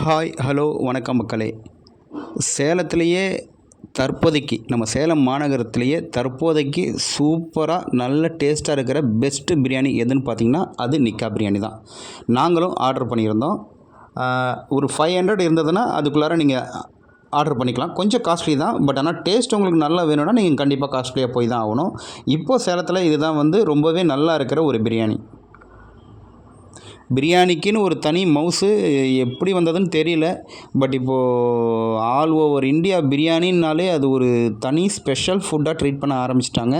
Hi hello வணக்கம் மக்களே. சேலத்திலேயே தற்போதைக்கு நம்ம சேலம் மாநகரத்திலேயே தற்போதைக்கு சூப்பராக நல்ல டேஸ்ட்டாக இருக்கிற பெஸ்ட்டு பிரியாணி எதுன்னு பார்த்தீங்கன்னா அது நிக்கா பிரியாணி தான். நாங்களும் ஆர்டர் பண்ணியிருந்தோம். ஒரு 500 இருந்ததுன்னா அதுக்குள்ளார நீங்கள் ஆர்டர் பண்ணிக்கலாம். கொஞ்சம் காஸ்ட்லி தான், பட் ஆனால் டேஸ்ட் உங்களுக்கு நல்லா வேணும்னா நீங்கள் கண்டிப்பாக காஸ்ட்லியாக போய் தான் ஆகணும். இப்போது சேலத்தில் இதுதான் ரொம்பவே நல்லா இருக்கிற ஒரு பிரியாணி. பிரியாணிக்குன்னு ஒரு தனி மவுஸு எப்படி வந்ததுன்னு தெரியல. பட் இப்போது ஆல் ஓவர் இந்தியா பிரியாணின்னாலே அது ஒரு தனி ஸ்பெஷல் ஃபுட்டாக ட்ரீட் பண்ண ஆரம்பிச்சிட்டாங்க.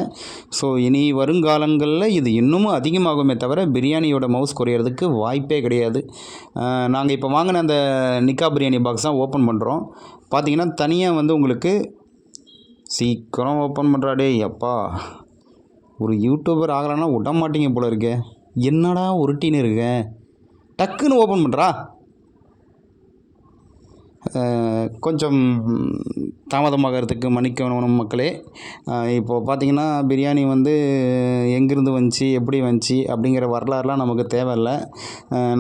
ஸோ இனி வருங்காலங்களில் இது இன்னமும் அதிகமாகுமே தவிர பிரியாணியோட மவுஸ் குறையிறதுக்கு வாய்ப்பே கிடையாது. நாங்கள் இப்போ வாங்கின அந்த நிக்கா பிரியாணி பாக்ஸ் தான் ஓப்பன் பண்ணுறோம். பார்த்தீங்கன்னா தனியாக உங்களுக்கு சீக்கிரம் ஓப்பன் பண்ணுறாடே அப்பா. ஒரு யூடியூபர் ஆகலைன்னா விட மாட்டீங்க போல இருக்கே. என்னடா உருட்டின்னு இருக்க, டக்குன்னு ஓப்பன் பண்ணுறா. கொஞ்சம் தாமதமாகறதுக்கு மன்னிக்கணும் மக்களே. இப்போது பார்த்தீங்கன்னா பிரியாணி எங்கேருந்து வந்துச்சு, எப்படி வந்துச்சு அப்படிங்கிற வரலாறுலாம் நமக்கு தேவையில்லை.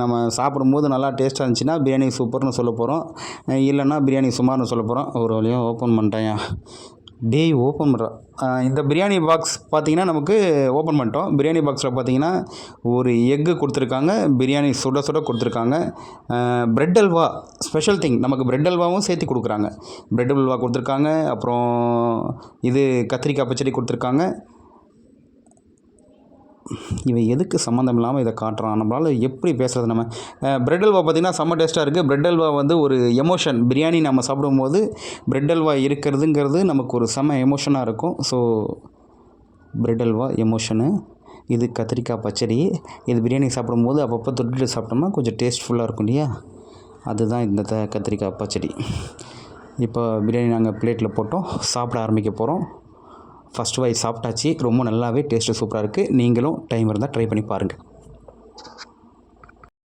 நம்ம சாப்பிடும்போது நல்லா டேஸ்ட்டாக இருந்துச்சுன்னா பிரியாணி சூப்பர்னு சொல்ல போகிறோம், இல்லைன்னா பிரியாணி சுமார்னு சொல்ல போகிறோம். ஒரு வழியாக ஓப்பன் பண்ணிட்டேன். டேய் ஓப்பன் பண்ணுறோம். இந்த பிரியாணி பாக்ஸ் பார்த்திங்கன்னா நமக்கு ஓப்பன் பண்ணிட்டோம். பிரியாணி பாக்ஸில் பார்த்திங்கன்னா ஒரு எக்கு கொடுத்துருக்காங்க, பிரியாணி சுட சுட கொடுத்துருக்காங்க. பிரெட் அல்வா ஸ்பெஷல் திங், நமக்கு பிரெட் அல்வாவும் சேர்த்து கொடுக்குறாங்க. பிரெட் அல்வா கொடுத்துருக்காங்க. அப்புறம் இது கத்திரிக்காய் பச்சடி கொடுத்துருக்காங்க. இவன் எதுக்கு சம்மந்தம் இல்லாமல் இதை காட்டுறான்? நம்மளால் எப்படி பேசுகிறது? நம்ம பிரெட் அல்வா பார்த்திங்கன்னா செம்ம டேஸ்ட்டாக இருக்குது. பிரெட் அல்வா ஒரு எமோஷன். பிரியாணி நம்ம சாப்பிடும்போது பிரெட் அல்வா இருக்கிறதுங்கிறது நமக்கு ஒரு செம்ம எமோஷனாக இருக்கும். ஸோ பிரெட் அல்வா எமோஷனு, இது கத்திரிக்காய் பச்சடி. இது பிரியாணி சாப்பிடும்போது அப்பப்போ தொட்டுட்டு சாப்பிட்டோம்னா கொஞ்சம் டேஸ்ட்ஃபுல்லாக இருக்கும் இல்லையா? அதுதான் இந்த கத்திரிக்காய் பச்சடி. இப்போ பிரியாணி நாங்கள் பிளேட்டில் போட்டோம், சாப்பிட ஆரம்பிக்க போகிறோம். ஃபஸ்ட் வாய் சாப்பிட்டாச்சு. ரொம்ப நல்லாவே டேஸ்ட்டு சூப்பராக இருக்குது. நீங்களும் டைம் இருந்தால் ட்ரை பண்ணி பாருங்கள்.